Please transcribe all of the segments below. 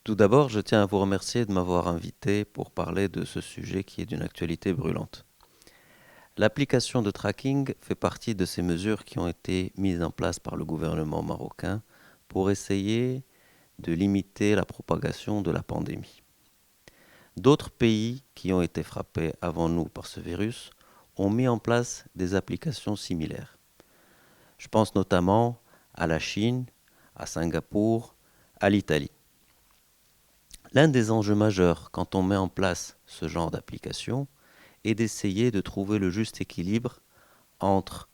Tout d'abord, je tiens à vous remercier de m'avoir invité pour parler de ce sujet qui est d'une actualité brûlante. L'application de tracking fait partie de ces mesures qui ont été mises en place par le gouvernement marocain pour essayer de limiter la propagation de la pandémie. D'autres pays qui ont été frappés avant nous par ce virus ont mis en place des applications similaires. Je pense notamment à la Chine, à Singapour, à l'Italie. L'un des enjeux majeurs quand on met en place ce genre d'application est d'essayer de trouver le juste équilibre entre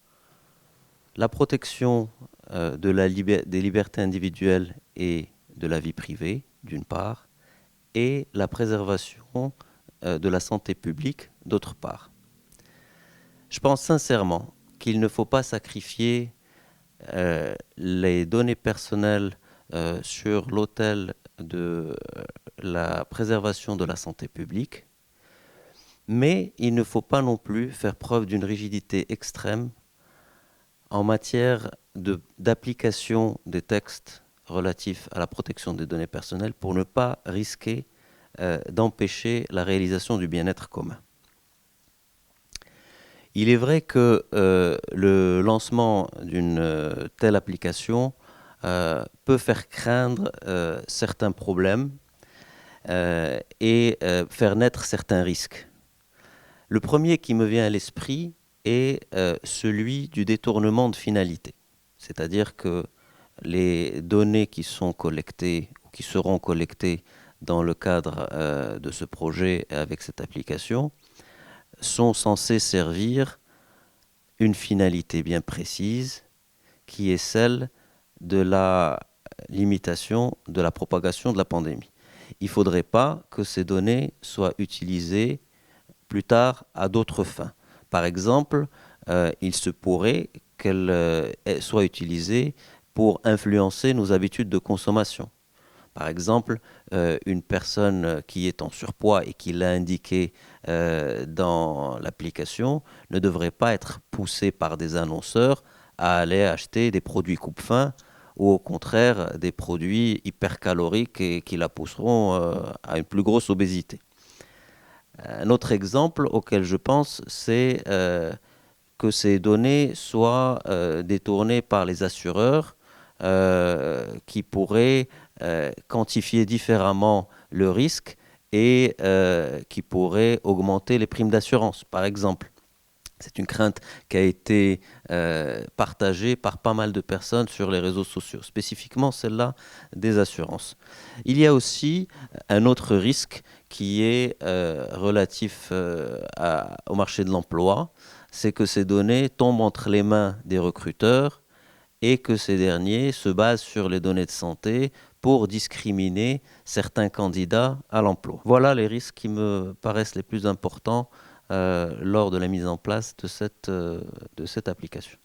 la protection des libertés individuelles et de la vie privée, d'une part, et la préservation de la santé publique, d'autre part. Je pense sincèrement qu'il ne faut pas sacrifier les données personnelles sur l'autel de la préservation de la santé publique, mais il ne faut pas non plus faire preuve d'une rigidité extrême en matière d'application des textes relatifs à la protection des données personnelles pour ne pas risquer d'empêcher la réalisation du bien-être commun. Il est vrai que le lancement d'une telle application peut faire craindre certains problèmes et faire naître certains risques. Le premier qui me vient à l'esprit est celui du détournement de finalité. C'est-à-dire que les données qui sont collectées ou qui seront collectées dans le cadre de ce projet avec cette application sont censées servir une finalité bien précise qui est celle de la limitation de la propagation de la pandémie. Il ne faudrait pas que ces données soient utilisées plus tard à d'autres fins. Par exemple, il se pourrait qu'elles soient utilisées pour influencer nos habitudes de consommation. Par exemple, une personne qui est en surpoids et qui l'a indiqué dans l'application ne devrait pas être poussée par des annonceurs à aller acheter des produits coupe-faim ou au contraire des produits hypercaloriques et qui la pousseront à une plus grosse obésité. Un autre exemple auquel je pense, c'est que ces données soient détournées par les assureurs qui pourraient quantifier différemment le risque et qui pourraient augmenter les primes d'assurance, par exemple. C'est une crainte qui a été partagée par pas mal de personnes sur les réseaux sociaux, spécifiquement celle-là des assurances. Il y a aussi un autre risque qui est relatif au marché de l'emploi, c'est que ces données tombent entre les mains des recruteurs et que ces derniers se basent sur les données de santé pour discriminer certains candidats à l'emploi. Voilà les risques qui me paraissent les plus importants lors de la mise en place de cette application.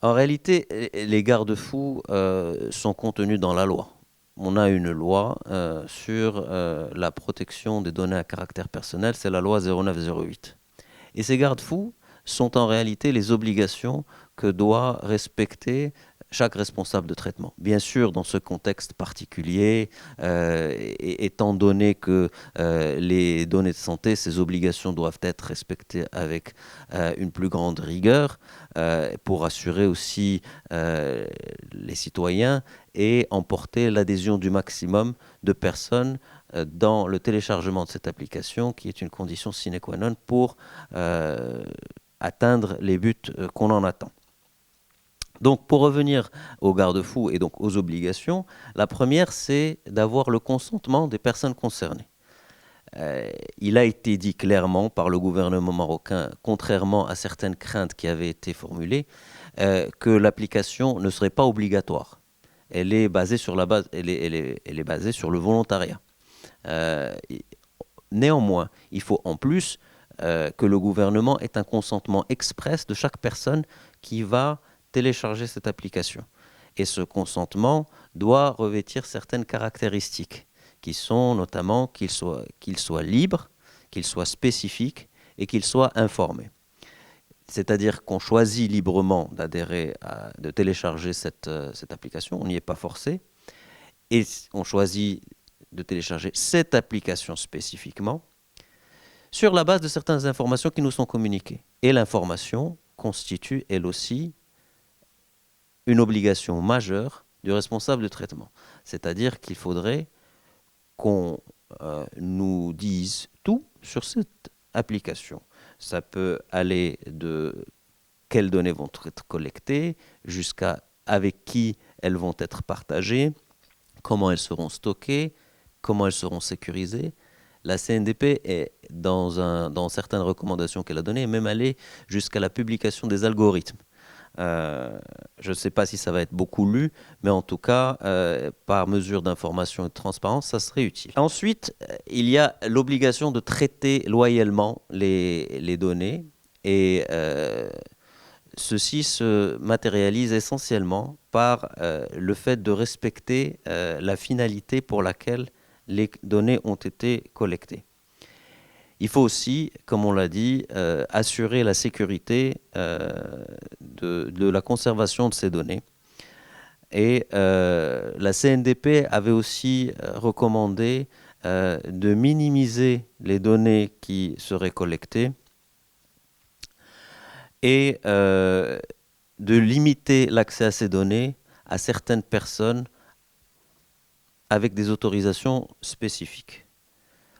En réalité, les garde-fous sont contenus dans la loi. On a une loi sur la protection des données à caractère personnel, c'est la loi 0908. Et ces garde-fous sont en réalité les obligations que doit respecter chaque responsable de traitement. Bien sûr, dans ce contexte particulier, étant donné que les données de santé, ces obligations doivent être respectées avec une plus grande rigueur pour assurer aussi les citoyens et emporter l'adhésion du maximum de personnes dans le téléchargement de cette application, qui est une condition sine qua non pour atteindre les buts qu'on en attend. Donc, pour revenir aux garde-fous et donc aux obligations, la première, c'est d'avoir le consentement des personnes concernées. Il a été dit clairement par le gouvernement marocain, contrairement à certaines craintes qui avaient été formulées, que l'application ne serait pas obligatoire. Elle est basée sur elle est basée sur le volontariat. Euh, Néanmoins, il faut en plus que le gouvernement ait un consentement express de chaque personne qui va télécharger cette application. Et ce consentement doit revêtir certaines caractéristiques qui sont notamment qu'il soit libre, qu'il soit spécifique et qu'il soit informé. C'est-à-dire qu'on choisit librement d'adhérer, de télécharger cette application, on n'y est pas forcé, et on choisit de télécharger cette application spécifiquement sur la base de certaines informations qui nous sont communiquées. Et l'information constitue, elle aussi, une obligation majeure du responsable de traitement. C'est-à-dire qu'il faudrait qu'on nous dise tout sur cette application. Ça peut aller de quelles données vont être collectées jusqu'à avec qui elles vont être partagées, comment elles seront stockées, comment elles seront sécurisées. La CNDP est dans certaines recommandations qu'elle a données, même allée jusqu'à la publication des algorithmes. Je ne sais pas si ça va être beaucoup lu, mais en tout cas, par mesure d'information et de transparence, ça serait utile. Ensuite, il y a l'obligation de traiter loyalement les données, et ceci se matérialise essentiellement par le fait de respecter la finalité pour laquelle les données ont été collectées. Il faut aussi, comme on l'a dit, assurer la sécurité de la conservation de ces données. Et la CNDP avait aussi recommandé de minimiser les données qui seraient collectées et de limiter l'accès à ces données à certaines personnes avec des autorisations spécifiques.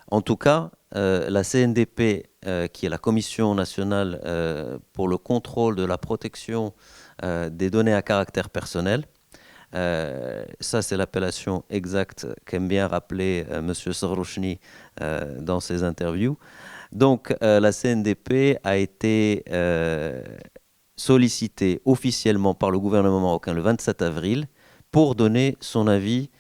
En tout cas, la CNDP, qui est la Commission nationale pour le contrôle de la protection des données à caractère personnel, ça c'est l'appellation exacte qu'aime bien rappeler M. Sorrouchny dans ses interviews. Donc la CNDP a été sollicitée officiellement par le gouvernement marocain le 27 avril pour donner son avis,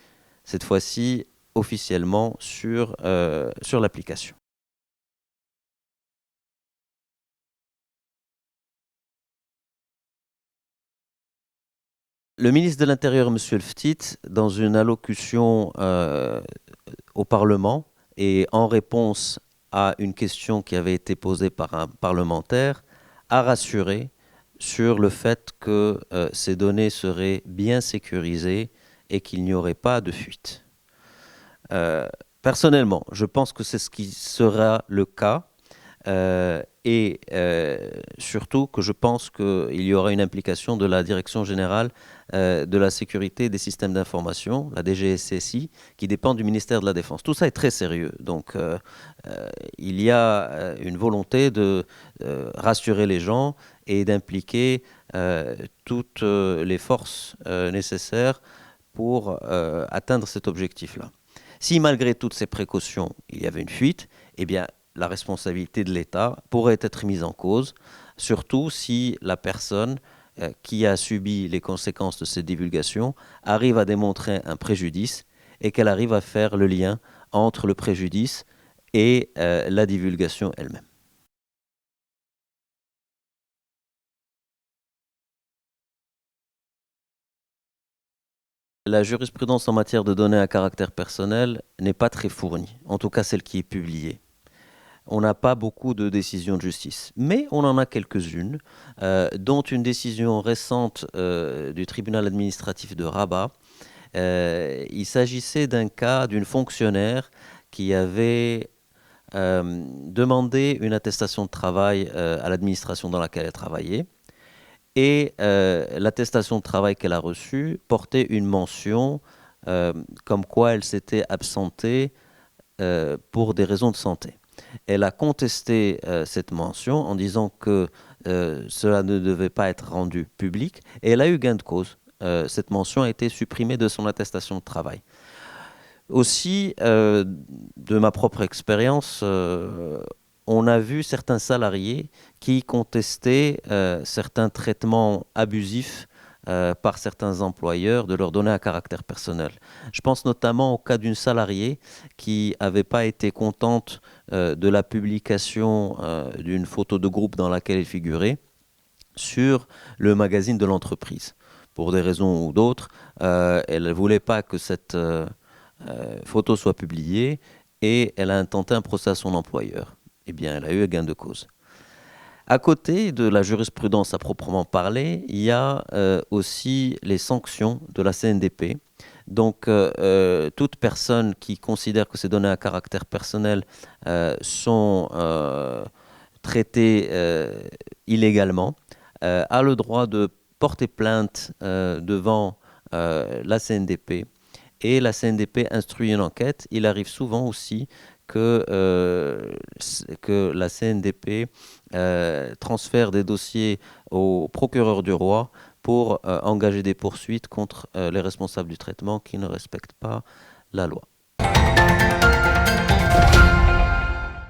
cette fois-ci officiellement, sur l'application. Le ministre de l'Intérieur, M. Lftit, dans une allocution au Parlement et en réponse à une question qui avait été posée par un parlementaire, a rassuré sur le fait que ces données seraient bien sécurisées et qu'il n'y aurait pas de fuite. Personnellement, je pense que c'est ce qui sera le cas. Et surtout que je pense qu'il y aura une implication de la Direction générale de la sécurité des systèmes d'information, la DGSSI, qui dépend du ministère de la Défense. Tout ça est très sérieux. Donc il y a une volonté de rassurer les gens et d'impliquer toutes les forces nécessaires pour atteindre cet objectif-là. Si malgré toutes ces précautions, il y avait une fuite, eh bien, la responsabilité de l'État pourrait être mise en cause, surtout si la personne qui a subi les conséquences de cette divulgation arrive à démontrer un préjudice et qu'elle arrive à faire le lien entre le préjudice et la divulgation elle-même. La jurisprudence en matière de données à caractère personnel n'est pas très fournie, en tout cas celle qui est publiée. On n'a pas beaucoup de décisions de justice, mais on en a quelques-unes, dont une décision récente du tribunal administratif de Rabat. Il s'agissait d'un cas d'une fonctionnaire qui avait demandé une attestation de travail à l'administration dans laquelle elle travaillait. Et l'attestation de travail qu'elle a reçue portait une mention comme quoi elle s'était absentée pour des raisons de santé. Elle a contesté cette mention en disant que cela ne devait pas être rendu public, et elle a eu gain de cause. Cette mention a été supprimée de son attestation de travail. Aussi, de ma propre expérience, on a vu certains salariés qui contestaient certains traitements abusifs par certains employeurs de leurs données à caractère personnel. Je pense notamment au cas d'une salariée qui n'avait pas été contente de la publication d'une photo de groupe dans laquelle elle figurait sur le magazine de l'entreprise. Pour des raisons ou d'autres, elle ne voulait pas que cette photo soit publiée et elle a intenté un procès à son employeur. eh bien, elle a eu gain de cause. À côté de la jurisprudence à proprement parler, il y a aussi les sanctions de la CNDP. Donc, toute personne qui considère que ces données à caractère personnel sont traitées illégalement a le droit de porter plainte devant la CNDP. Et la CNDP instruit une enquête. Il arrive souvent aussi que la CNDP transfère des dossiers au procureur du roi pour engager des poursuites contre les responsables du traitement qui ne respectent pas la loi.